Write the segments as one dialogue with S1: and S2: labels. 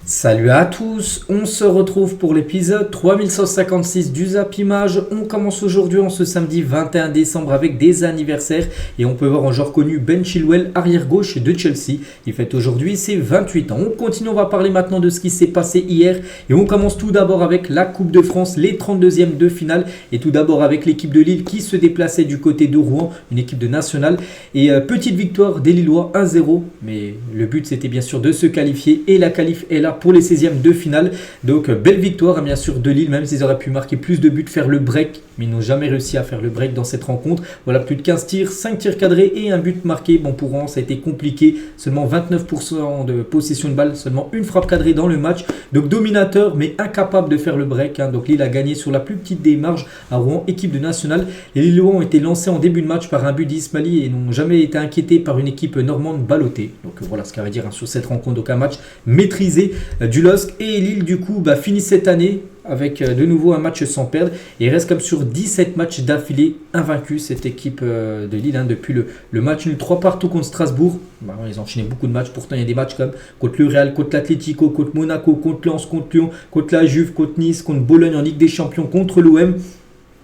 S1: Salut à tous, on se retrouve pour l'épisode 3156 du Zap Image. On commence aujourd'hui en ce samedi 21 décembre avec des anniversaires et on peut voir en joueur connu Ben Chilwell, arrière gauche de Chelsea. Il fête aujourd'hui ses 28 ans. On continue, on va parler maintenant de ce qui s'est passé hier et on commence tout d'abord avec la Coupe de France, les 32e de finale et tout d'abord avec l'équipe de Lille qui se déplaçait du côté de Rouen, une équipe de nationale et petite victoire des Lillois 1-0, mais le but c'était bien sûr de se qualifier et la qualif est là pour les 16e de finale. Donc belle victoire bien sûr de Lille, même s'ils auraient pu marquer plus de buts, faire le break, mais ils n'ont jamais réussi à faire le break dans cette rencontre. Voilà, plus de 15 tirs, 5 tirs cadrés et un but marqué. Bon, pour Rouen ça a été compliqué, seulement 29% de possession de balle, seulement une frappe cadrée dans le match. Donc dominateur mais incapable de faire le break. Donc Lille a gagné sur la plus petite des marges à Rouen, équipe de nationale. Les Lillois ont été lancés en début de match par un but d'Ismaili et n'ont jamais été inquiétés par une équipe normande ballottée. Donc voilà ce qu'on va dire sur cette rencontre. Donc un match maîtrisé du LOSC et Lille du coup finit cette année avec de nouveau un match sans perdre et reste comme sur 17 matchs d'affilée invaincus cette équipe de Lille depuis le match nul 3 partout contre Strasbourg. Ils ont enchaîné beaucoup de matchs, pourtant il y a des matchs comme contre le Real, contre l'Atlético, contre Monaco, contre Lens, contre Lyon, contre la Juve, contre Nice, contre Bologne en Ligue des Champions, contre l'OM.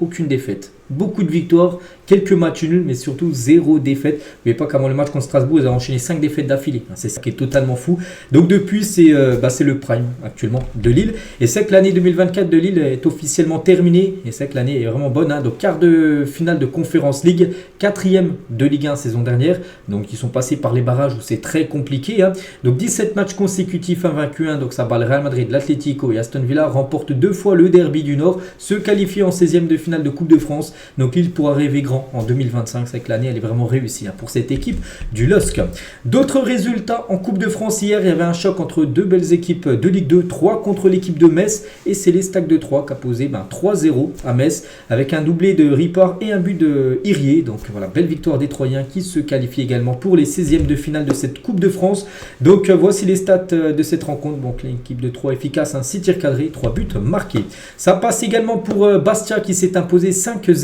S1: Aucune défaite. Beaucoup de victoires, quelques matchs nuls, mais surtout zéro défaite. N'oubliez pas qu'avant le match contre Strasbourg, ils ont enchaîné 5 défaites d'affilée. C'est ça qui est totalement fou. Donc depuis, c'est le prime actuellement de Lille. Et c'est que l'année 2024 de Lille est officiellement terminée. Et c'est que l'année est vraiment bonne. Donc quart de finale de Conference League, 4e de Ligue 1 saison dernière. Donc ils sont passés par les barrages où c'est très compliqué. Donc 17 matchs consécutifs invaincus. Donc ça bat le Real Madrid, l'Atlético et Aston Villa. Remporte 2 fois le derby du Nord. Se qualifie en 16e de finale de Coupe de France. Donc Lille pourra rêver grand en 2025, c'est que l'année elle est vraiment réussie pour cette équipe du LOSC. D'autres résultats en Coupe de France hier, il y avait un choc entre deux belles équipes de Ligue 2, 3 contre l'équipe de Metz et c'est les Stacks de 3 qui a posé 3-0 à Metz avec un doublé de Ripard et un but de Irier. Donc voilà, belle victoire des Troyens qui se qualifient également pour les 16e de finale de cette Coupe de France. Donc voici les stats de cette rencontre. Donc l'équipe de 3 efficace, 6 tirs cadrés, 3 buts marqués. Ça passe également pour Bastia qui s'est imposé 5-0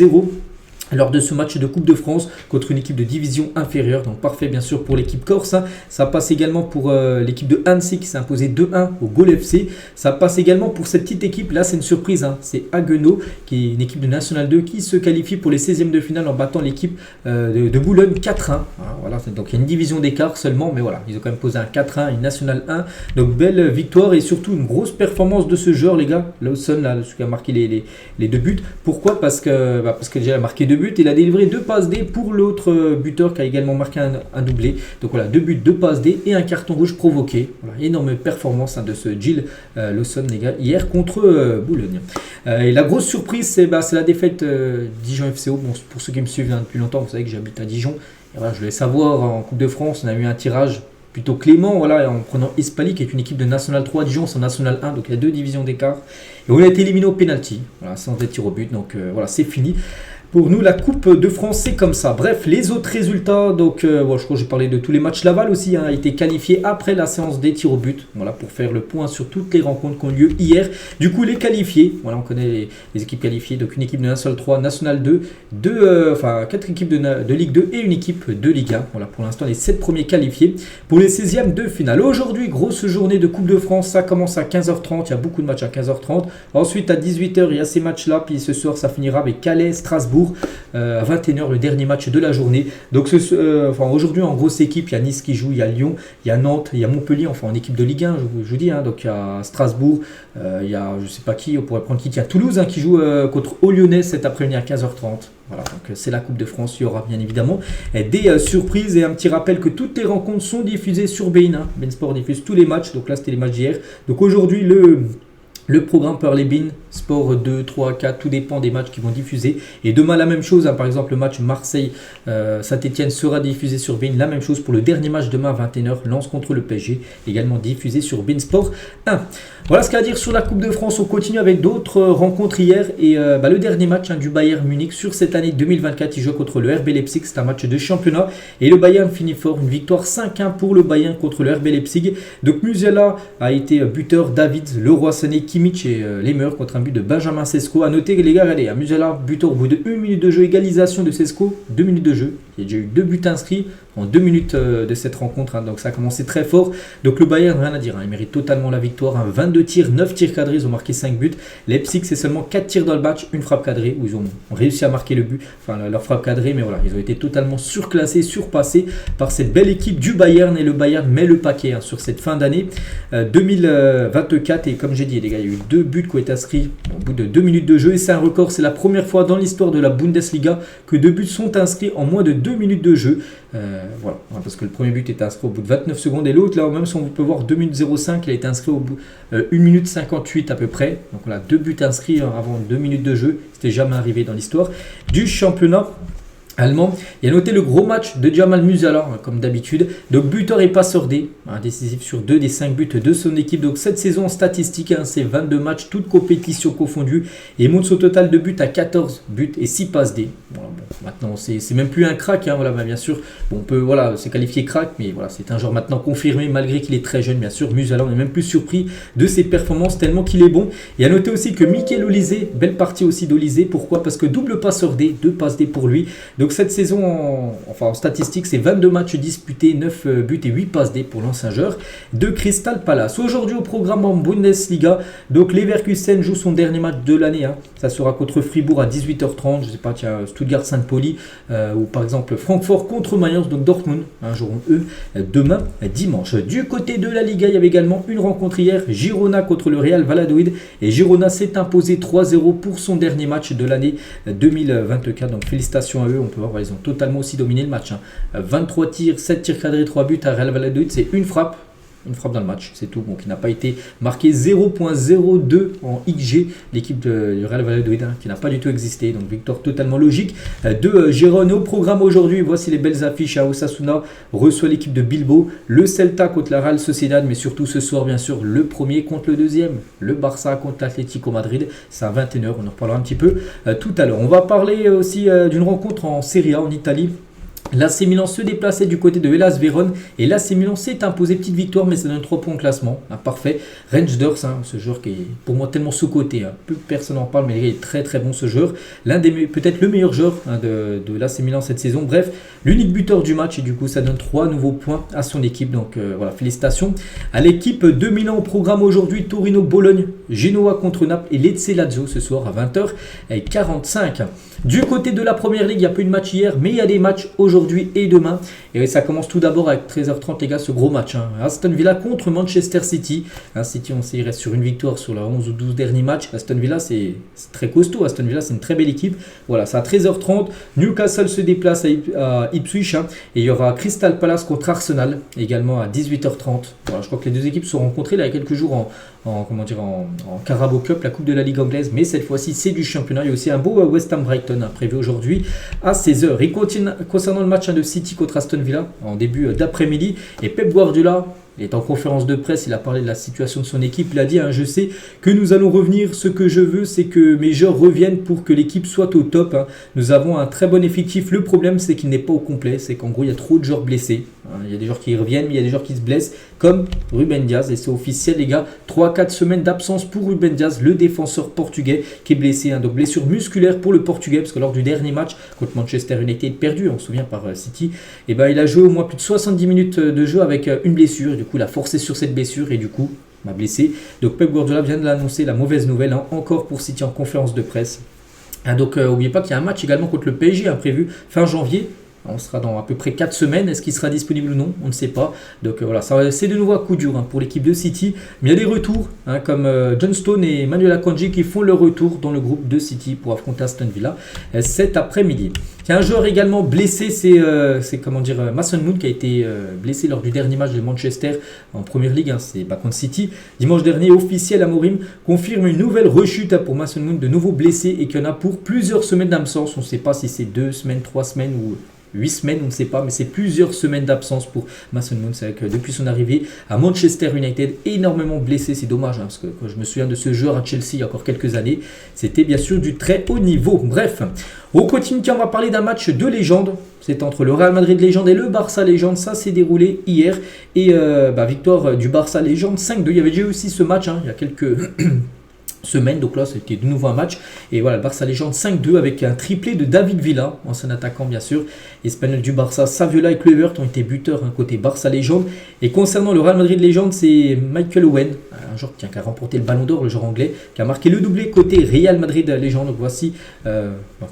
S1: lors de ce match de Coupe de France contre une équipe de division inférieure. Donc parfait bien sûr pour l'équipe corse. Ça passe également pour l'équipe de Annecy qui s'est imposée 2-1 au Gol FC. Ça passe également pour cette petite équipe. Là c'est une surprise. C'est Haguenau qui est une équipe de National 2 qui se qualifie pour les 16e de finale en battant l'équipe de Boulogne 4-1. Voilà, donc il y a une division d'écart seulement. Mais voilà, ils ont quand même posé un 4-1, une National 1. Donc belle victoire et surtout une grosse performance de ce joueur les gars. Lawson là, celui qui a marqué les 2 buts. Pourquoi parce que déjà il a marqué 2 buts. Il a délivré 2 passes D pour l'autre buteur qui a également marqué un doublé. Donc voilà, 2 buts, 2 passes D et un carton rouge provoqué. Voilà, énorme performance de ce Gilles Lawson les gars hier contre Boulogne. Et la grosse surprise c'est la défaite Dijon FCO. Bon, pour ceux qui me suivent depuis longtemps, vous savez que j'habite à Dijon. Et voilà, je voulais savoir en Coupe de France, on a eu un tirage plutôt clément, voilà, en prenant Espali qui est une équipe de National 3, Dijon c'est en National 1, donc il y a 2 divisions d'écart. Et on a été éliminé au penalty, voilà, sans des tirs au but, donc voilà, c'est fini. Pour nous, la Coupe de France, c'est comme ça. Bref, les autres résultats, donc je crois que j'ai parlé de tous les matchs. Laval aussi a été qualifié après la séance des tirs au but. Voilà, pour faire le point sur toutes les rencontres qui ont lieu hier. Du coup, les qualifiés, voilà, on connaît les équipes qualifiées. Donc une équipe de National 3, National 2, 4 équipes de Ligue 2 et une équipe de Ligue 1. Voilà, pour l'instant, les 7 premiers qualifiés pour les 16e de finale. Aujourd'hui, grosse journée de Coupe de France. Ça commence à 15h30. Il y a beaucoup de matchs à 15h30. Ensuite, à 18h, il y a ces matchs-là. Puis ce soir, ça finira avec Calais, Strasbourg. À 21h, le dernier match de la journée. Donc aujourd'hui en grosse équipe, il y a Nice qui joue, il y a Lyon, il y a Nantes, il y a Montpellier, en équipe de Ligue 1, je vous dis. Donc il y a Strasbourg, il y a je sais pas qui, on pourrait prendre qui, il y a Toulouse qui joue contre Lyonnais cet après-midi à 15h30. Voilà, donc c'est la Coupe de France, il y aura bien évidemment des surprises et un petit rappel que toutes les rencontres sont diffusées sur Bein. Bein Sport diffuse tous les matchs, donc là c'était les matchs d'hier. Donc aujourd'hui le programme par les Bein Sport 2, 3, 4, tout dépend des matchs qui vont diffuser. Et demain, la même chose. Par exemple, le match Marseille-Saint-Etienne sera diffusé sur Bein. La même chose pour le dernier match demain à 21h. Lens contre le PSG, également diffusé sur Bein Sport 1. Voilà ce qu'il y a à dire sur la Coupe de France. On continue avec d'autres rencontres hier. Et le dernier match du Bayern Munich sur cette année 2024. Il joue contre le RB Leipzig. C'est un match de championnat. Et le Bayern finit fort. Une victoire 5-1 pour le Bayern contre le RB Leipzig. Donc Musiala a été buteur. David Leroy Sané qui Kimmich et Lemmer contre un but de Benjamin Sesko. A noter les gars, regardez, Musiala buteur au bout de 1 minute de jeu, égalisation de Sesko, 2 minutes de jeu. Il y a déjà eu 2 buts inscrits en 2 minutes de cette rencontre, hein, donc ça a commencé très fort. Donc le Bayern, rien à dire, hein, il mérite totalement la victoire, hein, 22 tirs, 9 tirs cadrés, ils ont marqué 5 buts. Leipzig, c'est seulement 4 tirs dans le match, une frappe cadrée, où ils ont réussi à marquer le but, enfin leur frappe cadrée, mais voilà, ils ont été totalement surclassés, surpassés par cette belle équipe du Bayern, et le Bayern met le paquet, hein, sur cette fin d'année 2024, et comme j'ai dit les gars, il y a eu 2 buts qui ont été inscrits au bout de 2 minutes de jeu, et c'est un record, c'est la première fois dans l'histoire de la Bundesliga que 2 buts sont inscrits en moins de 2 minutes de jeu. Voilà, parce que le premier but était inscrit au bout de 29 secondes et l'autre, là même si on peut voir 2 minutes 05, il a été inscrit au bout 1 minute 58 à peu près. Donc voilà, 2 buts inscrits avant 2 minutes de jeu, c'était jamais arrivé dans l'histoire du championnat allemand. Il a noté le gros match de Jamal Musiala, hein, comme d'habitude. Donc buteur et passeur D, hein, décisif sur 2 des 5 buts de son équipe. Donc cette saison en statistique, hein, c'est 22 matchs, toutes compétitions confondues. Et il monte son total de buts à 14 buts et 6 passes D. Voilà, bon, maintenant, c'est même plus un crack. Hein, voilà, bah, bien sûr, bon, on peut se qualifier crack, mais voilà, c'est un joueur maintenant confirmé, malgré qu'il est très jeune, bien sûr. Musiala, on n'est même plus surpris de ses performances, tellement qu'il est bon. Et à noter aussi que Mikel Olise, belle partie aussi d'Olise. Pourquoi? Parce que double passeur D, 2 passes D pour lui. Donc cette saison, en statistique, c'est 22 matchs disputés, 9 buts et 8 passes D pour l'ancien joueur de Crystal Palace. Aujourd'hui au programme en Bundesliga, donc Leverkusen joue son dernier match de l'année. Hein. Ça sera contre Fribourg à 18h30. Je sais pas, tiens, Stuttgart-Saint-Pauli ou par exemple Francfort contre Mayence, donc Dortmund, joueront eux demain dimanche. Du côté de la Liga, il y avait également une rencontre hier, Girona contre le Real Valladolid, et Girona s'est imposé 3-0 pour son dernier match de l'année 2024. Donc félicitations à eux, on peut voir, ils ont totalement aussi dominé le match. 23 tirs, 7 tirs cadrés, 3 buts à Real Valladolid, c'est une frappe dans le match, c'est tout. Donc il n'a pas été marqué 0.02 en XG, l'équipe du Real Valladolid, qui n'a pas du tout existé. Donc victoire totalement logique de Girona. Au programme aujourd'hui, voici les belles affiches. Osasuna reçoit l'équipe de Bilbao, le Celta contre la Real Sociedad, mais surtout ce soir bien sûr le premier contre le deuxième, le Barça contre l'Atlético Madrid. C'est à 21h, on en reparlera un petit peu tout à l'heure. On va parler aussi d'une rencontre en Serie A en Italie. L'AC Milan se déplaçait du côté de Hellas Vérone et l'AC Milan s'est imposé, petite victoire, mais ça donne 3 points au classement. Parfait. Reinders, ce joueur qui est pour moi tellement sous-coté, peu personne n'en parle, mais il est très très bon ce joueur. Peut-être le meilleur joueur de l'AC Milan cette saison. Bref, l'unique buteur du match, et du coup ça donne 3 nouveaux points à son équipe. Donc voilà, félicitations à l'équipe de Milan. Au programme aujourd'hui, Torino-Bologne, Genoa contre Naples et Lecce-Lazio ce soir à 20h45. Du côté de la Première Ligue, il n'y a pas eu de match hier, mais il y a des matchs aujourd'hui et demain. Et ça commence tout d'abord avec 13h30 les gars, ce gros match. Aston Villa contre Manchester City. City, on sait, il reste sur une victoire sur les 11 ou 12 derniers matchs. Aston Villa, c'est très costaud. Aston Villa, c'est une très belle équipe. Voilà, c'est à 13h30. Newcastle se déplace à Ipswich. Et il y aura Crystal Palace contre Arsenal, également à 18h30. Voilà, je crois que les deux équipes se sont rencontrées là, il y a quelques jours en Carabao Cup, la Coupe de la Ligue anglaise, mais cette fois-ci c'est du championnat. Il y a aussi un beau West Ham Brighton prévu aujourd'hui à 16h. Et concernant le match de City contre Aston Villa en début d'après-midi, et Pep Guardiola, il est en conférence de presse, il a parlé de la situation de son équipe, il a dit je sais que nous allons revenir, ce que je veux c'est que mes joueurs reviennent pour que l'équipe soit au top. Nous avons un très bon effectif, le problème c'est qu'il n'est pas au complet, c'est qu'en gros il y a trop de joueurs blessés. Il y a des joueurs qui reviennent, mais il y a des joueurs qui se blessent, comme Ruben Dias, et c'est officiel les gars, 3-4 semaines d'absence pour Ruben Dias, le défenseur portugais qui est blessé, donc blessure musculaire pour le portugais, parce que lors du dernier match contre Manchester United perdu, on se souvient par City, et il a joué au moins plus de 70 minutes de jeu avec une blessure, et du coup il a forcé sur cette blessure, et du coup m'a blessé. Donc Pep Guardiola vient de l'annoncer, la mauvaise nouvelle, encore pour City en conférence de presse. Donc n'oubliez pas qu'il y a un match également contre le PSG prévu fin janvier. On sera dans à peu près 4 semaines. Est-ce qu'il sera disponible ou non? On ne sait pas. Donc voilà, c'est de nouveau un coup dur pour l'équipe de City. Mais il y a des retours comme John Stone et Manuel Akanji qui font leur retour dans le groupe de City pour affronter Aston Villa cet après-midi. Il y a un joueur également blessé, c'est Mason Mount qui a été blessé lors du dernier match de Manchester en Première Ligue, c'est contre City. Dimanche dernier, officiel Amorim confirme une nouvelle rechute pour Mason Mount, de nouveau blessé, et qu'il y en a pour plusieurs semaines d'absence. On ne sait pas si c'est 2 semaines, 3 semaines ou 8 semaines, on ne sait pas, mais c'est plusieurs semaines d'absence pour Mason Mount. C'est vrai que depuis son arrivée à Manchester United, énormément blessé, c'est dommage, parce que quand je me souviens de ce joueur à Chelsea il y a encore quelques années, c'était bien sûr du très haut niveau. Bref, on continue, on va parler d'un match de légende. C'est entre le Real Madrid légende et le Barça légende. Ça s'est déroulé hier. Et victoire du Barça légende 5-2. Il y avait déjà eu aussi ce match il y a quelques semaine. Donc là, c'était de nouveau un match. Et voilà, le Barça Légende 5-2 avec un triplé de David Villa, ancien attaquant bien sûr, espagnol du Barça. Saviola et Kluivert ont été buteurs côté Barça Légende. Et concernant le Real Madrid Légende, c'est Michael Owen, un joueur qui a remporté le Ballon d'Or, le joueur anglais, qui a marqué le doublé côté Real Madrid Légende. Donc voici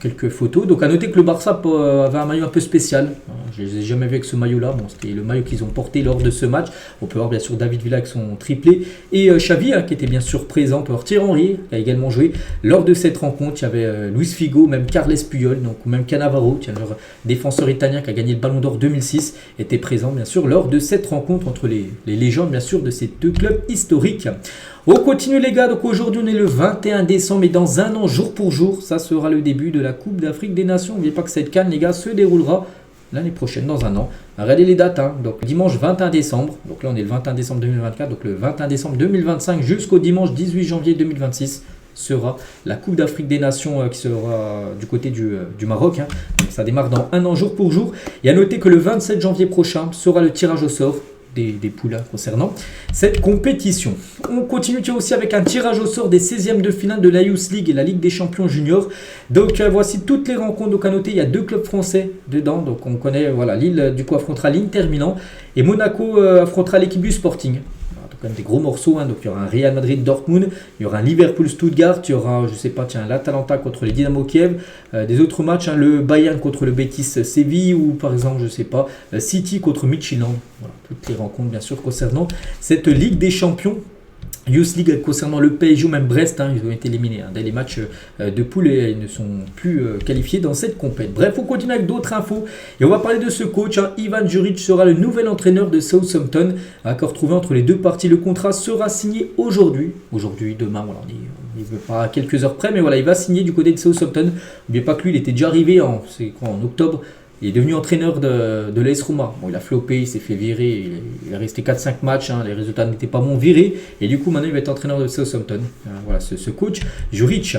S1: quelques photos. Donc à noter que le Barça avait un maillot un peu spécial. Je ne les ai jamais vus avec ce maillot-là. Bon, c'était le maillot qu'ils ont porté lors de ce match. On peut voir bien sûr David Villa avec son triplé. Et Xavi, qui était bien sûr présent. On peut voir Thierry Henry, qui a également joué lors de cette rencontre. Il y avait Luis Figo, même Carles Puyol, donc même Cannavaro, qui est leur défenseur italien qui a gagné le Ballon d'Or 2006, était présent bien sûr lors de cette rencontre entre les légendes bien sûr de ces deux clubs historiques. On continue les gars, donc aujourd'hui on est le 21 décembre et dans un an, jour pour jour, ça sera le début de la Coupe d'Afrique des Nations. N'oubliez pas que cette CAN les gars se déroulera l'année prochaine, dans un an. Regardez les dates, donc dimanche 21 décembre, donc là on est le 21 décembre 2024, donc le 21 décembre 2025 jusqu'au dimanche 18 janvier 2026 sera la Coupe d'Afrique des Nations qui sera du côté du Maroc. Donc ça démarre dans un an, jour pour jour. Et à noter que le 27 janvier prochain sera le tirage au sort des poules concernant cette compétition. On continue aussi avec un tirage au sort des 16e de finale de la Youth League et la Ligue des Champions Juniors. Donc voici toutes les rencontres. Donc à noter, il y a 2 clubs français dedans. Donc on connaît, voilà, Lille du coup affrontera l'Inter Milan et Monaco affrontera l'équipe du Sporting. Quand même des gros morceaux, donc il y aura un Real Madrid Dortmund, il y aura un Liverpool Stuttgart, il y aura, je sais pas, l'Atalanta contre les Dynamo Kiev, des autres matchs, le Bayern contre le Betis Séville ou par exemple, je sais pas, City contre Midtjylland. Voilà, toutes les rencontres bien sûr concernant cette Ligue des Champions. Youth League concernant le PSG ou même Brest, ils ont été éliminés dès les matchs de poule et ils ne sont plus qualifiés dans cette compète. Bref, on continue avec d'autres infos et on va parler de ce coach. Ivan Juric sera le nouvel entraîneur de Southampton. Accord trouvé entre les deux parties, le contrat sera signé aujourd'hui, demain, voilà, il ne veut pas à quelques heures près, mais voilà, il va signer du côté de Southampton. N'oubliez pas que lui, il était déjà arrivé en octobre. Il est devenu entraîneur de l'AS Roma. Bon, il a floppé, il s'est fait virer, il est resté 4-5 matchs, les résultats n'étaient pas bons, viré. Et du coup, maintenant, il va être entraîneur de Southampton. Voilà, ce coach, Juric.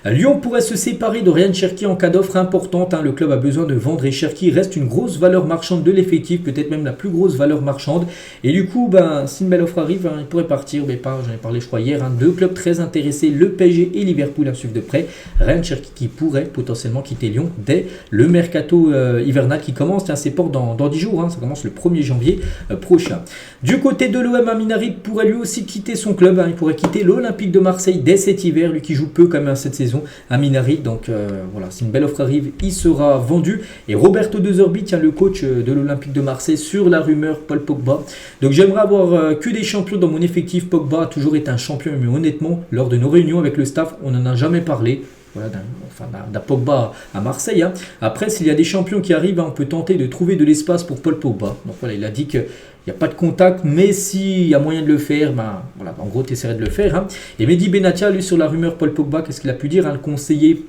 S1: Lyon pourrait se séparer de Ryan Cherki en cas d'offre importante. Le club a besoin de vendre et Cherki reste une grosse valeur marchande de l'effectif, peut-être même la plus grosse valeur marchande. Et du coup, si une belle offre arrive, il pourrait partir. Mais pas, j'en ai parlé, je crois, hier. 2 clubs très intéressés, le PSG et Liverpool, à suivre de près. Ryan Cherki qui pourrait potentiellement quitter Lyon dès le mercato hivernal qui commence ses portes dans 10 jours, ça commence le 1er janvier prochain. Du côté de l'OM, Amin Harit pourrait lui aussi quitter son club, il pourrait quitter l'Olympique de Marseille dès cet hiver, lui qui joue peu quand même cette saison, Amin Harit, donc voilà, si une belle offre arrive, il sera vendu. Et Roberto De Zerbi, le coach de l'Olympique de Marseille, sur la rumeur Paul Pogba. Donc j'aimerais avoir que des champions dans mon effectif. Pogba a toujours été un champion, mais honnêtement, lors de nos réunions avec le staff, on n'en a jamais parlé. Voilà, d'un Pogba à Marseille. Après, s'il y a des champions qui arrivent, on peut tenter de trouver de l'espace pour Paul Pogba. Donc voilà, il a dit qu'il n'y a pas de contact, mais s'il y a moyen de le faire, voilà, en gros, tu essaierais de le faire. Et Mehdi Benatia, lui, sur la rumeur Paul Pogba, qu'est-ce qu'il a pu dire, le conseiller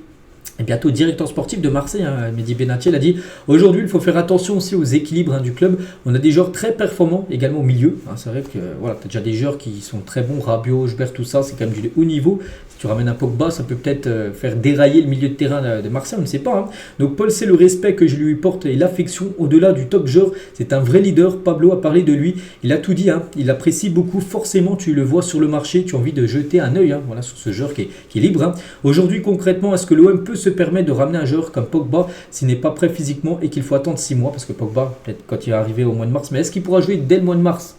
S1: et bientôt directeur sportif de Marseille, Mehdi Benatia, il a dit aujourd'hui il faut faire attention aussi aux équilibres du club. On a des joueurs très performants également au milieu. C'est vrai que voilà, tu as déjà des joueurs qui sont très bons, Rabiot, Jbert, tout ça, c'est quand même du haut niveau. Si tu ramènes un Pogba, ça peut peut-être faire dérailler le milieu de terrain de Marseille, on ne sait pas. Donc Paul, c'est le respect que je lui porte et l'affection au-delà du top joueur. C'est un vrai leader. Pablo a parlé de lui. Il a tout dit. Il apprécie beaucoup. Forcément, tu le vois sur le marché. Tu as envie de jeter un œil voilà, sur ce joueur qui est libre. Aujourd'hui, concrètement, est-ce que l'OM peut se permettre de ramener un joueur comme Pogba s'il n'est pas prêt physiquement et qu'il faut attendre 6 mois? Parce que Pogba, peut-être quand il va arriver au mois de mars, mais est-ce qu'il pourra jouer dès le mois de mars?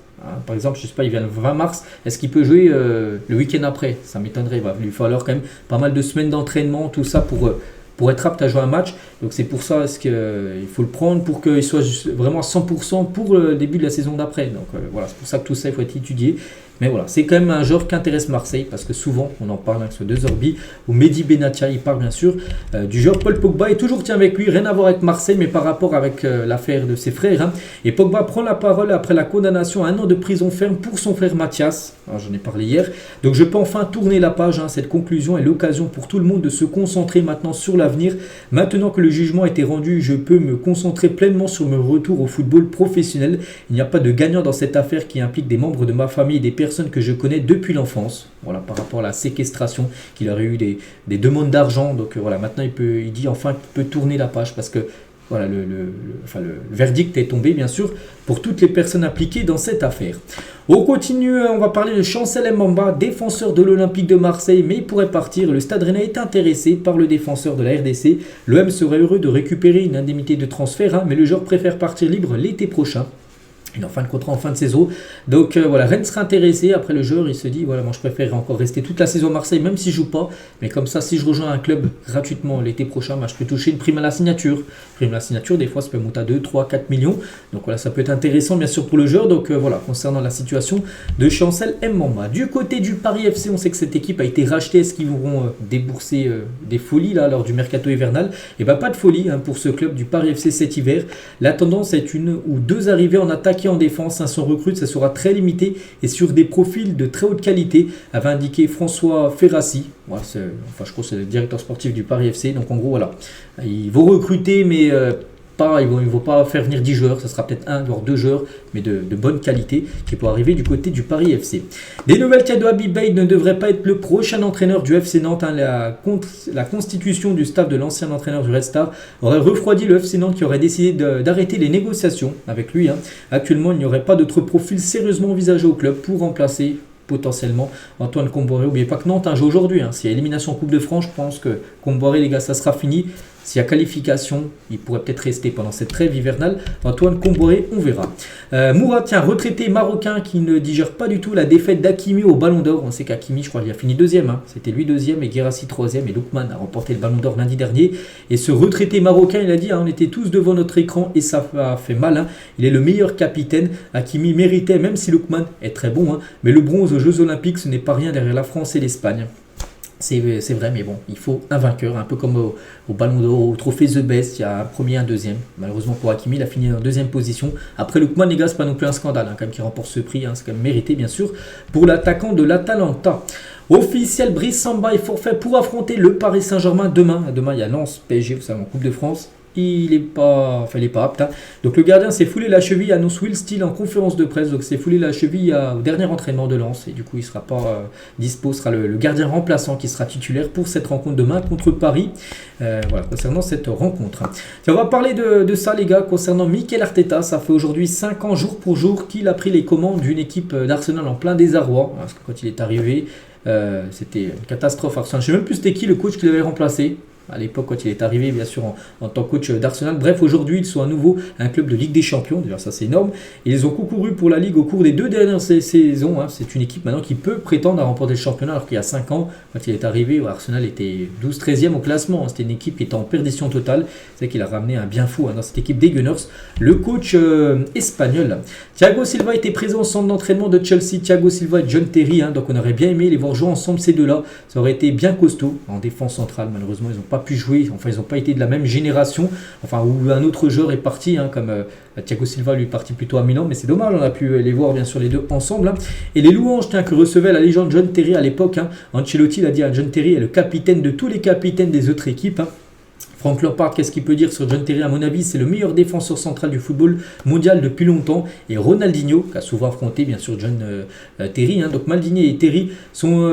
S1: Par exemple, je ne sais pas, il vient le 20 mars, est-ce qu'il peut jouer le week-end après? Ça m'étonnerait, il va lui falloir quand même pas mal de semaines d'entraînement, tout ça pour être apte à jouer un match. Donc c'est pour ça qu'il faut le prendre pour qu'il soit vraiment à 100% pour le début de la saison d'après. Donc voilà, c'est pour ça que tout ça, il faut être étudié. Mais voilà, c'est quand même un joueur qui intéresse Marseille parce que souvent, on en parle avec ce De Zerbi ou Mehdi Benatia, il parle bien sûr du joueur Paul Pogba et toujours tient avec lui, rien à voir avec Marseille, mais par rapport avec l'affaire de ses frères. Et Pogba prend la parole après la condamnation à 1 an de prison ferme pour son frère Mathias. J'en ai parlé hier. Donc je peux enfin tourner la page. Cette conclusion est l'occasion pour tout le monde de se concentrer maintenant sur l'avenir. Maintenant que le jugement a été rendu, je peux me concentrer pleinement sur mon retour au football professionnel. Il n'y a pas de gagnant dans cette affaire qui implique des membres de ma famille et des personnes que je connais depuis l'enfance. Voilà, par rapport à la séquestration, qu'il aurait eu des demandes d'argent. Donc voilà, maintenant il dit enfin qu'il peut tourner la page parce que voilà, le verdict est tombé, bien sûr, pour toutes les personnes impliquées dans cette affaire. On continue, on va parler de Chancel Mbamba, défenseur de l'Olympique de Marseille, mais il pourrait partir. Le Stade Rennais est intéressé par le défenseur de la RDC. L'OM serait heureux de récupérer une indemnité de transfert, mais le joueur préfère partir libre l'été prochain. Il est en fin de contrat, en fin de saison. Donc voilà, Rennes serait intéressé. Après le joueur, il se dit, voilà, moi je préfère encore rester toute la saison à Marseille, même si je joue pas. Mais comme ça, si je rejoins un club gratuitement l'été prochain, je peux toucher une prime à la signature. Prime à la signature, des fois, ça peut monter à 2, 3, 4 millions. Donc voilà, ça peut être intéressant, bien sûr, pour le joueur. Donc voilà, concernant la situation de Chancel Mbamba. Du côté du Paris FC, on sait que cette équipe a été rachetée. Est-ce qu'ils vont débourser des folies là, lors du mercato hivernal? Et pas de folie pour ce club du Paris FC cet hiver. La tendance est une ou deux arrivées en attaque et en défense. Son recrute, ça sera très limité et sur des profils de très haute qualité, avait indiqué François Ferrassi. Ouais, je crois que c'est le directeur sportif du Paris FC. Donc en gros, voilà, ils vont recruter, mais ils vont pas faire venir 10 joueurs, ça sera peut-être 1 voire 2 joueurs, mais de bonne qualité, qui pourraient arriver du côté du Paris FC. Des nouvelles cas de Habib Beye ne devrait pas être le prochain entraîneur du FC Nantes. La constitution du staff de l'ancien entraîneur du Red Star aurait refroidi le FC Nantes, qui aurait décidé d'arrêter les négociations avec lui. Actuellement, il n'y aurait pas d'autres profils sérieusement envisagés au club pour remplacer potentiellement Antoine Comboiré. N'oubliez pas que Nantes joue aujourd'hui. S'il y a élimination en Coupe de France, je pense que Comboiré, les gars, ça sera fini. S'il y a qualification, il pourrait peut-être rester pendant cette trêve hivernale. Antoine Comboiré, on verra. Mourad, retraité marocain qui ne digère pas du tout la défaite d'Hakimi au Ballon d'Or. On sait qu'Hakimi, je crois qu'il a fini deuxième. C'était lui deuxième et Guirassy troisième. Et Lookman a remporté le Ballon d'Or lundi dernier. Et ce retraité marocain, il a dit, on était tous devant notre écran et ça a fait mal. Il est le meilleur capitaine. Hakimi méritait, même si Lookman est très bon. Mais le bronze aux Jeux Olympiques, ce n'est pas rien derrière la France et l'Espagne. C'est vrai, mais bon, il faut un vainqueur, un peu comme au Ballon d'Or, au trophée The Best, il y a un premier et un deuxième. Malheureusement pour Hakimi, il a fini en deuxième position. Après Lookman, les gars, c'est pas non plus un scandale, quand même, qui remporte ce prix, c'est quand même mérité, bien sûr, pour l'attaquant de l'Atalanta. Officiel, Brice Samba est forfait pour affronter le Paris Saint-Germain demain. Demain, il y a Lens, PSG, vous savez, en Coupe de France. Il n'est pas apte. Donc le gardien s'est foulé la cheville, annonce Will Steele en conférence de presse. Donc s'est foulé la cheville au dernier entraînement de Lens. Et du coup, il ne sera pas dispo. Ce sera le gardien remplaçant qui sera titulaire pour cette rencontre demain contre Paris. Voilà, concernant cette rencontre. On va parler de ça, les gars, concernant Mikel Arteta. Ça fait aujourd'hui 5 ans, jour pour jour, qu'il a pris les commandes d'une équipe d'Arsenal en plein désarroi. Parce que quand il est arrivé, c'était une catastrophe. Arsenal. Je ne sais même plus c'était qui le coach qui l'avait remplacé. À l'époque, quand il est arrivé, bien sûr, en tant que coach d'Arsenal. Bref, aujourd'hui, ils sont à nouveau un club de Ligue des Champions. D'ailleurs, ça, c'est énorme. Et ils ont concouru pour la Ligue au cours des 2 dernières saisons. C'est une équipe maintenant qui peut prétendre à remporter le championnat. Alors qu'il y a 5 ans, quand il est arrivé, Arsenal était 12-13e au classement. C'était une équipe qui était en perdition totale. C'est qu'il a ramené un bien fou dans cette équipe des Gunners. Le coach espagnol. Thiago Silva était présent au centre d'entraînement de Chelsea. Thiago Silva et John Terry. Donc, on aurait bien aimé les voir jouer ensemble, ces deux-là. Ça aurait été bien costaud en défense centrale. Malheureusement, ils n'ont pas pu jouer, ils n'ont pas été de la même génération, où un autre joueur est parti, comme Thiago Silva lui est parti plutôt à Milan, mais c'est dommage, on a pu les voir bien sûr les deux ensemble. Et les louanges que recevait la légende John Terry à l'époque, Ancelotti l'a dit à John Terry est le capitaine de tous les capitaines des autres équipes. Frank Lampard, qu'est-ce qu'il peut dire sur John Terry? À mon avis, c'est le meilleur défenseur central du football mondial depuis longtemps. Et Ronaldinho, qui a souvent affronté bien sûr John Terry. Donc Maldini et Terry sont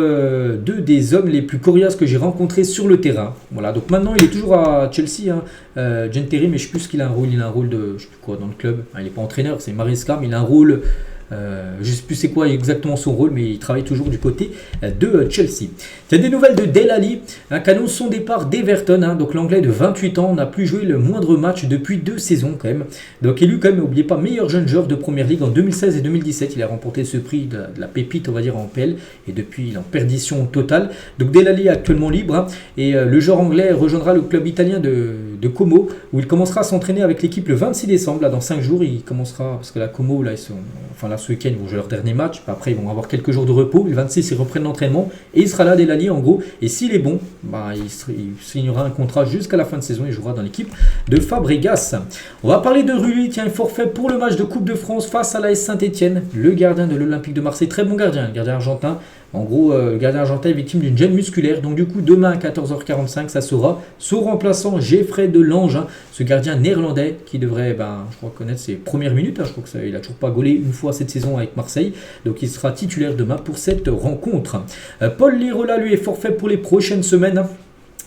S1: deux des hommes les plus coriaces que j'ai rencontrés sur le terrain. Voilà, donc maintenant il est toujours à Chelsea, John Terry, mais je ne sais plus ce qu'il a un rôle. Il a un rôle de, je sais plus quoi, dans le club. Il n'est pas entraîneur, c'est Maresca, mais il a un rôle... je ne sais plus c'est quoi exactement son rôle, mais il travaille toujours du côté de Chelsea. Il y a des nouvelles de Dele Alli, qui annonce son départ d'Everton. Donc l'anglais de 28 ans n'a plus joué le moindre match depuis 2 saisons quand même. Donc élu quand même, n'oubliez pas, meilleur jeune joueur de Première Ligue en 2016 et 2017. Il a remporté ce prix de la pépite, on va dire, en PL. Et depuis, il est en perdition totale. Donc Dele Alli est actuellement libre. Et le joueur anglais rejoindra le club italien de Como, où il commencera à s'entraîner avec l'équipe le 26 décembre. Là, dans 5 jours, il commencera, parce que la Como, là, ils sont... Enfin là, ce week-end, ils vont jouer leur dernier match. Après, ils vont avoir quelques jours de repos. Le 26, ils reprennent l'entraînement. Et il sera là, Dele Alli, en gros. Et s'il est bon, il signera un contrat jusqu'à la fin de saison. Il jouera dans l'équipe de Fabregas. On va parler de Rulli. Tiens, forfait pour le match de Coupe de France face à l'AS Saint-Etienne. Le gardien de l'Olympique de Marseille. Très bon gardien, le gardien argentin. En gros, le gardien argentin est victime d'une gêne musculaire. Donc du coup, demain à 14h45, ça sera son remplaçant Geoffrey Delange, ce gardien néerlandais qui devrait, je crois, connaître ses premières minutes. Je crois qu'il n'a toujours pas gaulé une fois cette saison avec Marseille. Donc il sera titulaire demain pour cette rencontre. Paul Lirola, lui, est forfait pour les prochaines semaines.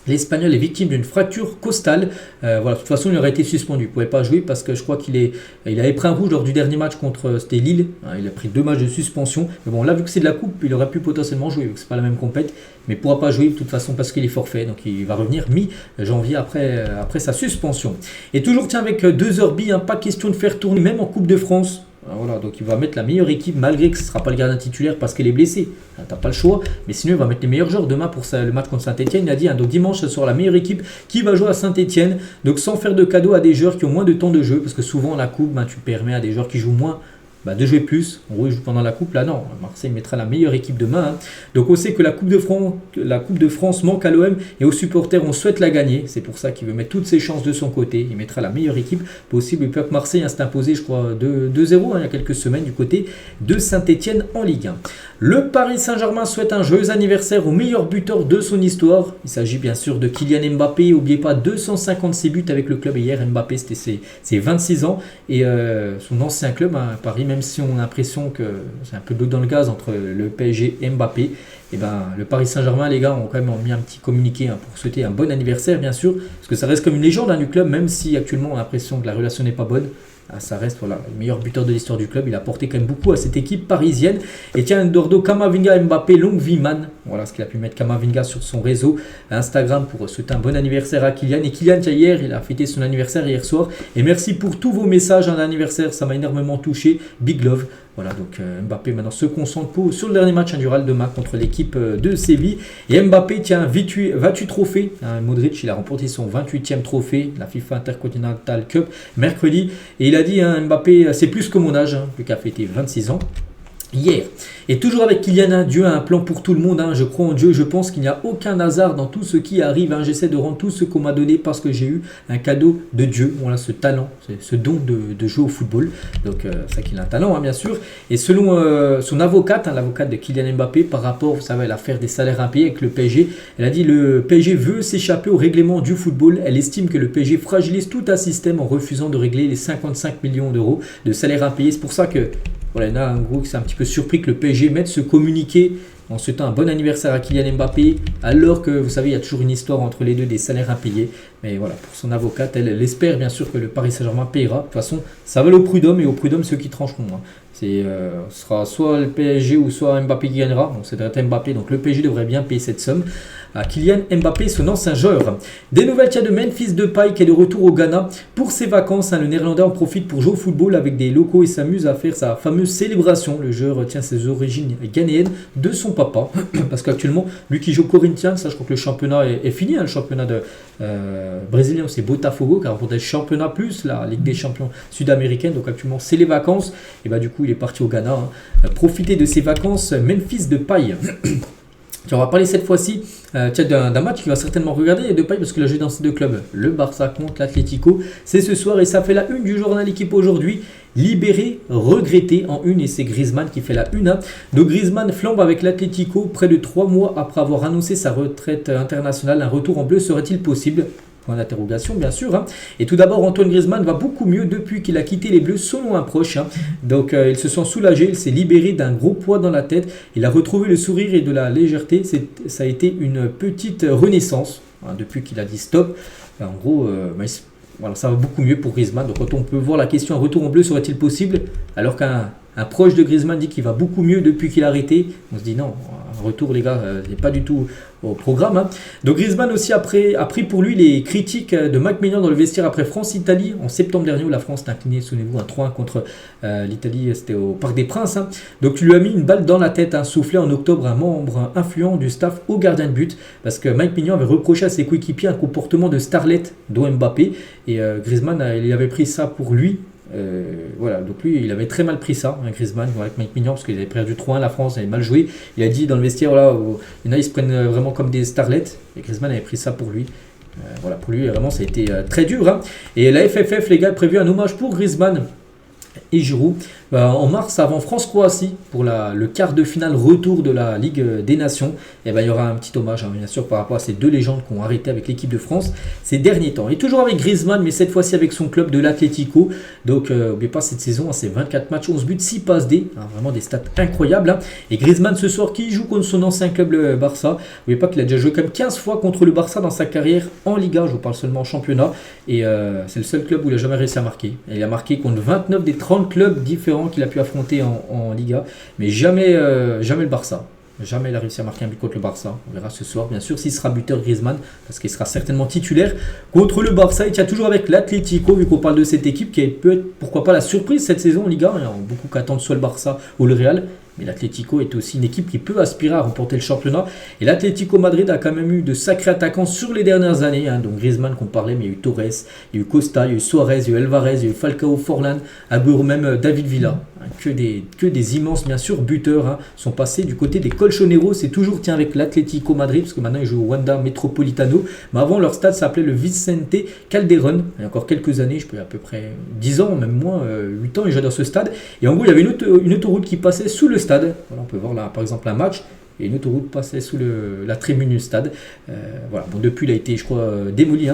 S1: L'Espagnol est victime d'une fracture costale. Voilà, de toute façon, il aurait été suspendu. Il ne pouvait pas jouer parce que je crois il avait pris un rouge lors du dernier match contre c'était Lille. Il a pris 2 matchs de suspension. Mais bon, là, vu que c'est de la coupe, il aurait pu potentiellement jouer, vu que c'est pas la même compète. Mais il ne pourra pas jouer de toute façon parce qu'il est forfait. Donc il va revenir mi-janvier après sa suspension. Et toujours, tiens, avec 2 heures billes, pas question de faire tourner, même en Coupe de France. Voilà, donc il va mettre la meilleure équipe malgré que ce ne sera pas le gardien titulaire parce qu'il est blessé. Tu n'as pas le choix, mais sinon il va mettre les meilleurs joueurs demain pour le match contre Saint-Etienne. Il a dit, donc dimanche, ce sera la meilleure équipe qui va jouer à Saint-Etienne. Donc sans faire de cadeau à des joueurs qui ont moins de temps de jeu, parce que souvent la coupe, tu permets à des joueurs qui jouent moins de jouer plus. En gros, ils jouent pendant la coupe. Là, non. Marseille mettra la meilleure équipe demain. Donc, on sait que la Coupe de France manque à l'OM et aux supporters, on souhaite la gagner. C'est pour ça qu'il veut mettre toutes ses chances de son côté. Il mettra la meilleure équipe possible. Et puis, Marseille s'est imposé, je crois, 2-0 il y a quelques semaines du côté de Saint-Etienne en Ligue 1. Le Paris Saint-Germain souhaite un joyeux anniversaire au meilleur buteur de son histoire. Il s'agit bien sûr de Kylian Mbappé. N'oubliez pas, 256 buts avec le club hier. Mbappé, c'était ses 26 ans. Et son ancien club, Paris, même si on a l'impression que c'est un peu de l'eau dans le gaz entre le PSG et Mbappé, et le Paris Saint-Germain, les gars, ont quand même mis un petit communiqué pour souhaiter un bon anniversaire, bien sûr, parce que ça reste comme une légende du club, même si actuellement on a l'impression que la relation n'est pas bonne. Ça reste le meilleur buteur de l'histoire du club. Il a apporté quand même beaucoup à cette équipe parisienne. Et tiens, Eduardo Camavinga Mbappé, longue vie man. Voilà ce qu'il a pu mettre Camavinga sur son réseau Instagram pour souhaiter un bon anniversaire à Kylian. Et Kylian, hier, il a fêté son anniversaire hier soir. Et merci pour tous vos messages en anniversaire. Ça m'a énormément touché. Big love. Voilà, donc Mbappé maintenant se concentre sur le dernier match du Real demain contre l'équipe de Séville. Et Mbappé, tiens, 28 trophées. Modric, il a remporté son 28e trophée, la FIFA Intercontinental Cup, mercredi. Et il a dit, Mbappé, c'est plus que mon âge, le qui a fêté 26 ans. Hier. Et toujours avec Kylian, Dieu a un plan pour tout le monde. Je crois en Dieu, je pense qu'il n'y a aucun hasard dans tout ce qui arrive. J'essaie de rendre tout ce qu'on m'a donné parce que j'ai eu un cadeau de Dieu. Voilà, ce talent, ce don de jouer au football. Donc, c'est ça qu'il a un talent, bien sûr. Et selon son avocate, l'avocate de Kylian Mbappé, par rapport, vous savez, à l'affaire des salaires impayés avec le PSG, elle a dit le PSG veut s'échapper au règlement du football. Elle estime que le PSG fragilise tout un système en refusant de régler les 55 millions d'euros de salaires impayés. C'est pour ça que voilà, il y en a un gros qui s'est un petit peu surpris que le PSG mette ce communiqué en souhaitant un bon anniversaire à Kylian Mbappé, alors que vous savez, il y a toujours une histoire entre les deux des salaires impayés. Mais voilà, pour son avocate, elle espère bien sûr que le Paris Saint-Germain payera. De toute façon, ça va au prud'homme et au prud'homme ceux qui trancheront. Ce sera soit le PSG ou soit Mbappé qui gagnera. Donc, c'est Mbappé, donc le PSG devrait bien payer cette somme à Kylian Mbappé, son ancien joueur. Des nouvelles de Memphis Depay qui est de retour au Ghana pour ses vacances. Le Néerlandais en profite pour jouer au football avec des locaux et s'amuse à faire sa fameuse célébration. Le joueur tient ses origines ghanéennes de son papa, parce qu'actuellement, lui qui joue au Corinthians, ça je crois que le championnat est fini, le championnat de brésilien, c'est Botafogo qui a remporté le championnat plus la Ligue des champions sud-américaine. Donc actuellement, c'est les vacances. Et du coup, il est parti au Ghana. Profiter de ses vacances, Memphis Depay. On va parler cette fois-ci d'un match qu'il va certainement regarder Depay parce qu'il a joué dans ces deux clubs. Le Barça contre l'Atlético. C'est ce soir et ça fait la une du journal Équipe aujourd'hui. Libéré, regretté en une et c'est Griezmann qui fait la une. Donc Griezmann flambe avec l'Atlético près de 3 mois après avoir annoncé sa retraite internationale. Un retour en bleu serait-il possible ? Point d'interrogation bien sûr. Et tout d'abord, Antoine Griezmann va beaucoup mieux depuis qu'il a quitté les Bleus selon un proche. Donc il se sent soulagé, il s'est libéré d'un gros poids dans la tête. Il a retrouvé le sourire et de la légèreté. Ça a été une petite renaissance depuis qu'il a dit stop. En gros, voilà, ça va beaucoup mieux pour Griezmann. Donc quand on peut voir la question, un retour en bleu serait-il possible ? Alors qu'un proche de Griezmann dit qu'il va beaucoup mieux depuis qu'il a arrêté. On se dit non, un retour les gars, n'est pas du tout au programme. Donc Griezmann aussi a pris pour lui les critiques de Mike Maignan dans le vestiaire après France-Italie en septembre dernier où la France s'est inclinée, souvenez-vous, un 3-1 contre l'Italie, c'était au Parc des Princes. Donc tu lui as mis une balle dans la tête, soufflé en octobre un membre influent du staff au gardien de but parce que Mike Maignan avait reproché à ses coéquipiers un comportement de starlet dont Mbappé et Griezmann il avait pris ça pour lui. Voilà, donc lui il avait très mal pris ça, Griezmann, avec Mike Maignan parce qu'il avait perdu 3-1, la France avait mal joué. Il a dit dans le vestiaire, voilà, il y en a ils se prennent vraiment comme des starlets et Griezmann avait pris ça pour lui. Voilà, pour lui vraiment ça a été très dur. Et la FFF, les gars, a prévu un hommage pour Griezmann. et Giroud. En mars, avant France-Croatie, pour le quart de finale retour de la Ligue des Nations, il y aura un petit hommage, bien sûr, par rapport à ces deux légendes qui ont arrêté avec l'équipe de France ces derniers temps. Et toujours avec Griezmann, mais cette fois-ci avec son club de l'Atlético. Donc, n'oubliez pas, cette saison, c'est 24 matchs, 11 buts, 6 passes D. Vraiment des stats incroyables. Et Griezmann, ce soir, qui joue contre son ancien club, le Barça. N'oubliez pas qu'il a déjà joué comme 15 fois contre le Barça dans sa carrière en Liga. Je vous parle seulement en championnat. Et c'est le seul club où il n'a jamais réussi à marquer. Et il a marqué contre 29 des 30 clubs différents qu'il a pu affronter en Liga, mais jamais le Barça. Jamais il a réussi à marquer un but contre le Barça. On verra ce soir, bien sûr, s'il sera buteur Griezmann, parce qu'il sera certainement titulaire contre le Barça. Il tient toujours avec l'Atlético, vu qu'on parle de cette équipe qui peut être, pourquoi pas, la surprise cette saison en Liga. Il y a beaucoup qui attendent soit le Barça ou le Real. Mais l'Atlético est aussi une équipe qui peut aspirer à remporter le championnat. Et l'Atlético Madrid a quand même eu de sacrés attaquants sur les dernières années. Donc Griezmann qu'on parlait, mais il y a eu Torres, il y a eu Costa, il y a eu Suarez, il y a eu Alvarez, il y a eu Falcao, Forlan, Agüero, même David Villa. Que des immenses, bien sûr, buteurs sont passés du côté des Colchoneros. C'est toujours avec l'Atlético Madrid, parce que maintenant ils jouent au Wanda Metropolitano. Mais avant, leur stade s'appelait le Vicente Calderón. Il y a encore quelques années, à peu près 10 ans, même moins, 8 ans, ils jouaient dans ce stade. Et en gros, il y avait une autoroute qui passait sous le stade. Voilà, on peut voir là, par exemple, un match. Et une autoroute passait sous la tribune du stade. Voilà. Bon, depuis, il a été, je crois, démoli.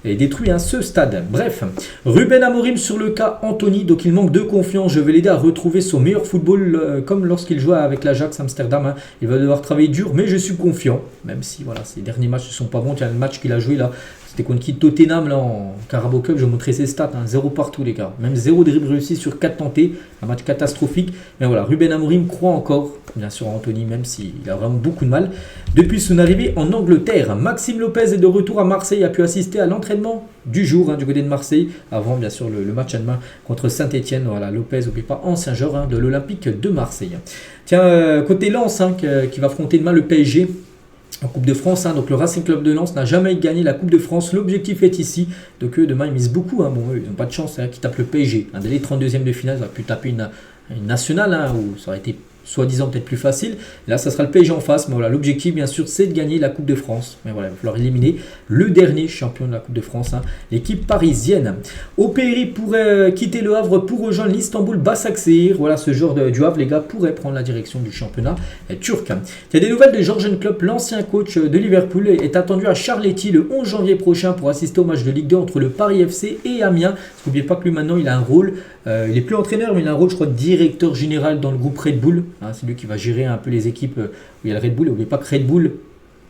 S1: Et détruit ce stade. Bref, Ruben Amorim sur le cas Anthony, donc il manque de confiance. Je vais l'aider à retrouver son meilleur football comme lorsqu'il jouait avec l'Ajax Amsterdam. Il va devoir travailler dur, mais je suis confiant. Même si voilà, ses derniers matchs ne sont pas bons. Il y a le match qu'il a joué là, c'était contre qui Tottenham là, en Carabao Cup. Je vais montrer ses stats, 0 partout les gars. Même 0 dribble réussi sur 4 tentés. Un match catastrophique. Mais voilà, Ruben Amorim croit encore, bien sûr, à Anthony, même s'il a vraiment beaucoup de mal. Depuis son arrivée en Angleterre, Maxime Lopez est de retour à Marseille, a pu assister à l'entraînement du jour du côté de Marseille, avant bien sûr le match à demain contre Saint-Etienne. Voilà, Lopez, n'oublie pas, ancien joueur de l'Olympique de Marseille. Tiens, côté Lens, qui va affronter demain le PSG en Coupe de France. Donc le Racing Club de Lens n'a jamais gagné la Coupe de France. L'objectif est ici. Donc eux, demain, ils misent beaucoup. Bon, eux, ils n'ont pas de chance qu'ils tapent le PSG. Dès les 32e de finale, ils auraient pu taper une nationale, où ça aurait été soi-disant peut-être plus facile. Là, ça sera le PSG en face. Mais voilà, l'objectif, bien sûr, c'est de gagner la Coupe de France. Mais voilà, il va falloir éliminer le dernier champion de la Coupe de France, l'équipe parisienne. Opéry pourrait quitter le Havre pour rejoindre l'Istanbul Başakşehir. Voilà, ce joueur du Havre, les gars, pourrait prendre la direction du championnat turc. Il y a des nouvelles de Jürgen Klopp, l'ancien coach de Liverpool, est attendu à Charletti le 11 janvier prochain pour assister au match de Ligue 2 entre le Paris FC et Amiens. N'oubliez pas que lui, maintenant, il a un rôle. Il n'est plus entraîneur, mais il a un rôle, je crois, de directeur général dans le groupe Red Bull. C'est lui qui va gérer un peu les équipes où il y a le Red Bull. N'oubliez pas que Red Bull,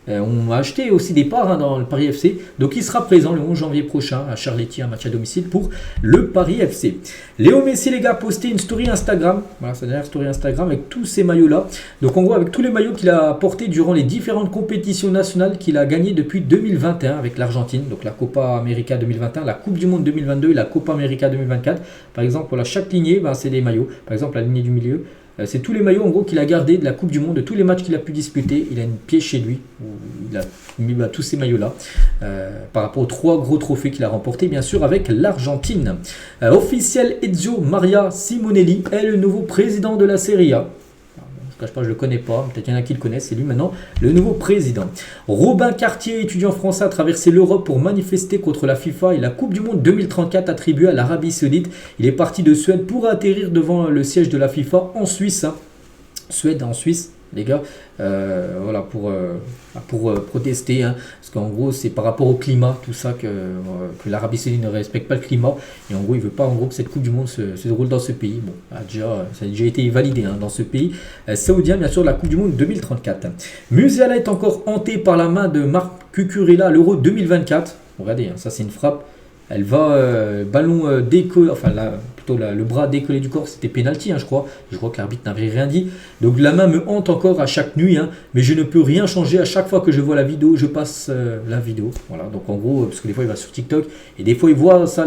S1: on a acheté aussi des parts dans le Paris FC. Donc il sera présent le 11 janvier prochain à Charletti, un match à domicile pour le Paris FC. Léo Messi, les gars, a posté une story Instagram. Voilà, sa dernière story Instagram avec tous ces maillots-là. Donc en gros, avec tous les maillots qu'il a portés durant les différentes compétitions nationales qu'il a gagnées depuis 2021 avec l'Argentine. Donc la Copa América 2021, la Coupe du Monde 2022 et la Copa América 2024. Par exemple, voilà, chaque lignée, c'est des maillots. Par exemple, la lignée du milieu. C'est tous les maillots en gros qu'il a gardés de la Coupe du Monde, de tous les matchs qu'il a pu disputer. Il a une pièce chez lui où il a mis tous ces maillots-là par rapport aux 3 gros trophées qu'il a remportés, bien sûr, avec l'Argentine. Officiel, Ezio Maria Simonelli est le nouveau président de la Serie A. Je ne cache pas, je ne le connais pas, peut-être qu'il y en a qui le connaissent, c'est lui maintenant le nouveau président. Robin Cartier, étudiant français, a traversé l'Europe pour manifester contre la FIFA et la Coupe du Monde 2034 attribuée à l'Arabie Saoudite. Il est parti de Suède pour atterrir devant le siège de la FIFA en Suisse. Suède en Suisse, les gars, voilà, pour protester, parce qu'en gros c'est par rapport au climat, tout ça, que l'Arabie Saoudite ne respecte pas le climat, et en gros il veut pas en gros que cette Coupe du Monde se déroule dans ce pays. Bon, ça a déjà été validé dans ce pays saoudien, bien sûr, la Coupe du Monde 2034. Musiala est encore hanté par la main de Marc Cucurella à l'Euro 2024. Regardez, ça c'est une frappe. Elle va ballon décollé, enfin là, plutôt le bras décollé du corps, c'était pénalty, je crois. Je crois que l'arbitre n'avait rien dit. Donc la main me hante encore à chaque nuit, mais je ne peux rien changer. À chaque fois que je vois la vidéo, je passe la vidéo. Voilà, donc en gros, parce que des fois il va sur TikTok et des fois il voit ça,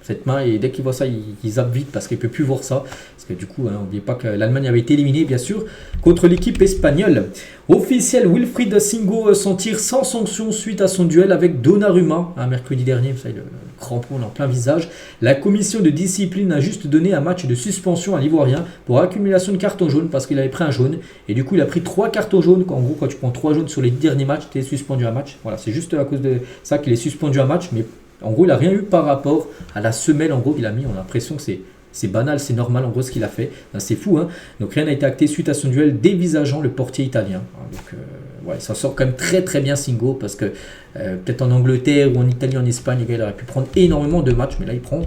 S1: cette main, et dès qu'il voit ça, il zappe vite parce qu'il ne peut plus voir ça. Parce que du coup, n'oubliez pas que l'Allemagne avait été éliminée, bien sûr, contre l'équipe espagnole. Officiel, Wilfried Singo s'en tire sans sanction suite à son duel avec Donnarumma, mercredi dernier, vous savez, le crampon en plein visage. La commission de discipline a juste donné un match de suspension à l'Ivoirien pour accumulation de cartons jaunes parce qu'il avait pris un jaune. Et du coup, il a pris 3 cartons jaunes. En gros, quand tu prends 3 jaunes sur les 10 derniers matchs, tu es suspendu un match. Voilà, c'est juste à cause de ça qu'il est suspendu un match, mais en gros, il n'a rien eu par rapport à la semelle. En gros, il a mis, on a l'impression que c'est C'est banal, c'est normal en gros ce qu'il a fait. C'est fou, hein. Donc rien n'a été acté suite à son duel dévisageant le portier italien. Donc ouais, ça sort quand même très très bien Singo parce que peut-être en Angleterre ou en Italie, en Espagne, les gars, il aurait pu prendre énormément de matchs, mais là il prend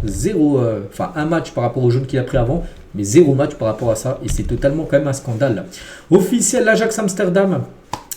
S1: un match par rapport au jaune qu'il a pris avant, mais 0 match par rapport à ça, et c'est totalement quand même un scandale là. Officiel, l'Ajax Amsterdam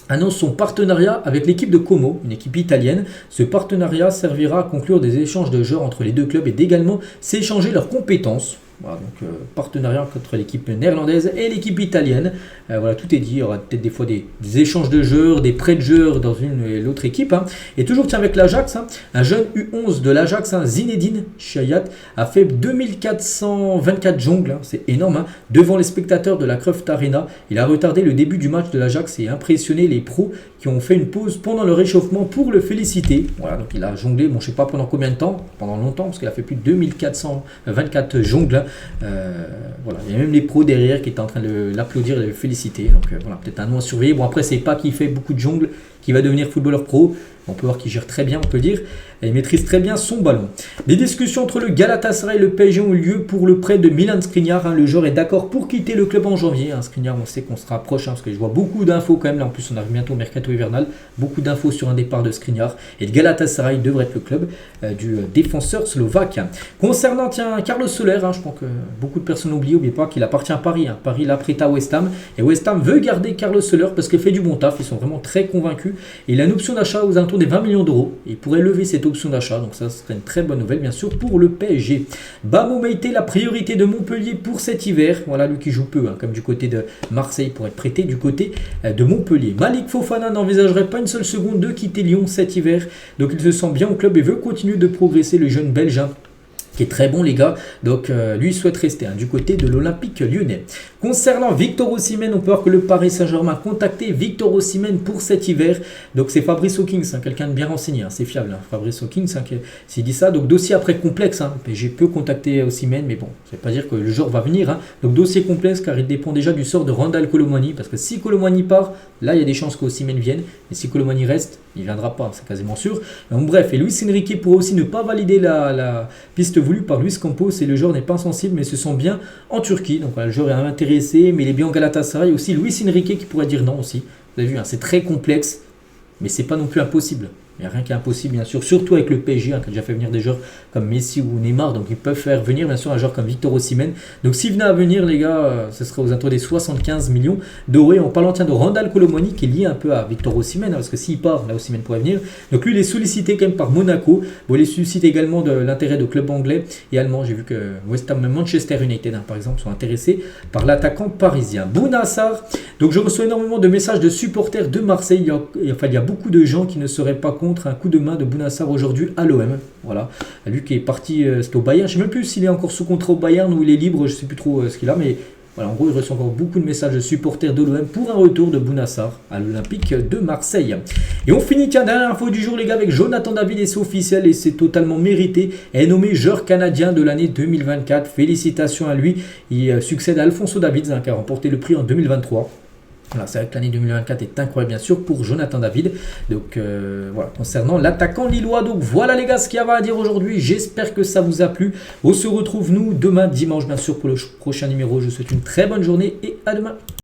S1: annonce son partenariat avec l'équipe de Como, une équipe italienne. Ce partenariat servira à conclure des échanges de joueurs entre les deux clubs et d'également s'échanger leurs compétences. Voilà, donc partenariat entre l'équipe néerlandaise et l'équipe italienne. Voilà, tout est dit. Il y aura peut-être des fois des échanges de joueurs, des prêts de joueurs dans une et l'autre équipe. Hein. Et toujours tiens avec l'Ajax, hein, un jeune U11 de l'Ajax, hein, Zinedine Chayat, a fait 2424 jongles, hein, c'est énorme, hein, devant les spectateurs de la Cruyff Arena. Il a retardé le début du match de l'Ajax et impressionné les pros qui ont fait une pause pendant le réchauffement pour le féliciter. Voilà, donc il a jonglé, bon, je ne sais pas pendant combien de temps, pendant longtemps, parce qu'il a fait plus de 2424 jongles. Voilà, il y a même les pros derrière qui étaient en train de l'applaudir et de le féliciter. Donc voilà, peut-être un nom à surveiller. Bon, après, c'est pas qu'il fait beaucoup de jongles qui va devenir footballeur pro. On peut voir qu'il gère très bien, on peut dire. Et il maîtrise très bien son ballon. Des discussions entre le Galatasaray et le PSG ont eu lieu pour le prêt de Milan Skriniar. Hein. Le joueur est d'accord pour quitter le club en janvier. Hein. Skriniar, on sait qu'on se rapproche, hein, parce que je vois beaucoup d'infos quand même. Là, en plus, on arrive bientôt au mercato hivernal. Beaucoup d'infos sur un départ de Skriniar. Et le Galatasaray devrait être le club du défenseur slovaque. Concernant Carlos Soler, hein, je pense que beaucoup de personnes n'oublient. N'oubliez pas qu'il appartient à Paris. Hein. Paris l'a prêté à West Ham. Et West Ham veut garder Carlos Soler parce qu'il fait du bon taf. Ils sont vraiment très convaincus. Et il a une option d'achat aux alentours des 20 millions d'euros. Il pourrait lever cette option d'achat, donc ça serait une très bonne nouvelle bien sûr pour le PSG. Bamo Meïté, la priorité de Montpellier pour cet hiver. Voilà, lui qui joue peu, hein, comme du côté de Marseille pour être prêté du côté de Montpellier. Malik Fofana n'envisagerait pas une seule seconde de quitter Lyon cet hiver, donc il se sent bien au club et veut continuer de progresser, le jeune Belge. Hein, qui est très bon les gars, donc lui souhaite rester, hein, du côté de l'Olympique Lyonnais. Concernant Victor Osimhen, on peut voir que le Paris Saint-Germain a contacté Victor Osimhen pour cet hiver, donc c'est Fabrice Hawkins, hein, quelqu'un de bien renseigné, hein, c'est fiable, hein, Fabrice Hawkins, hein, qui dit ça, donc dossier après complexe, hein, PSG peut contacter Osimhen, mais bon, ça ne veut pas dire que le joueur va venir, hein, donc dossier complexe car il dépend déjà du sort de Randal Colomani, parce que si Colomani part, là il y a des chances qu'Osimhen vienne, et si Colomani reste, il ne viendra pas, c'est quasiment sûr. Donc, bref, et Luis Enrique pourrait aussi ne pas valider la piste voulue par Luis Campos, et le joueur n'est pas insensible, mais se sent bien en Turquie. Donc voilà, le joueur est intéressé, mais il est bien en Galatasaray. Aussi Luis Enrique qui pourrait dire non aussi. Vous avez vu, hein, c'est très complexe, mais c'est pas non plus impossible. Il n'y a rien qui est impossible, bien sûr, surtout avec le PSG, hein, qui a déjà fait venir des joueurs comme Messi ou Neymar, donc ils peuvent faire venir, bien sûr, un joueur comme Victor Osimhen. Donc s'il venait à venir, les gars, ce serait aux alentours des 75 millions d'euros. Et en parlant de Randal Colomani, qui est lié un peu à Victor Osimhen, hein, parce que s'il part, là, Osimhen pourrait venir. Donc lui, il est sollicité quand même par Monaco. Bon, il suscite également de l'intérêt de clubs anglais et allemands. J'ai vu que West Ham, Manchester United, hein, par exemple, sont intéressés par l'attaquant parisien. Bouna Sarr. Donc je reçois énormément de messages de supporters de Marseille. Il y a beaucoup de gens qui ne seraient pas contre un coup de main de Bouna Sarr aujourd'hui à l'OM. Voilà, lui qui est parti, c'était au Bayern. Je ne sais même plus s'il est encore sous contrat au Bayern ou il est libre, je ne sais plus trop ce qu'il a, mais voilà, en gros, il reçoit encore beaucoup de messages de supporters de l'OM pour un retour de Bouna Sarr à l'Olympique de Marseille. Et on finit, dernière info du jour, les gars, avec Jonathan David, et c'est officiel et c'est totalement mérité. Est nommé joueur canadien de l'année 2024. Félicitations à lui. Il succède à Alphonso Davids, hein, qui a remporté le prix en 2023. Voilà, c'est vrai que l'année 2024 est incroyable bien sûr pour Jonathan David. Donc voilà, concernant l'attaquant lillois. Donc voilà les gars ce qu'il y avait à dire aujourd'hui. J'espère que ça vous a plu. On se retrouve nous demain dimanche bien sûr pour le prochain numéro. Je vous souhaite une très bonne journée et à demain.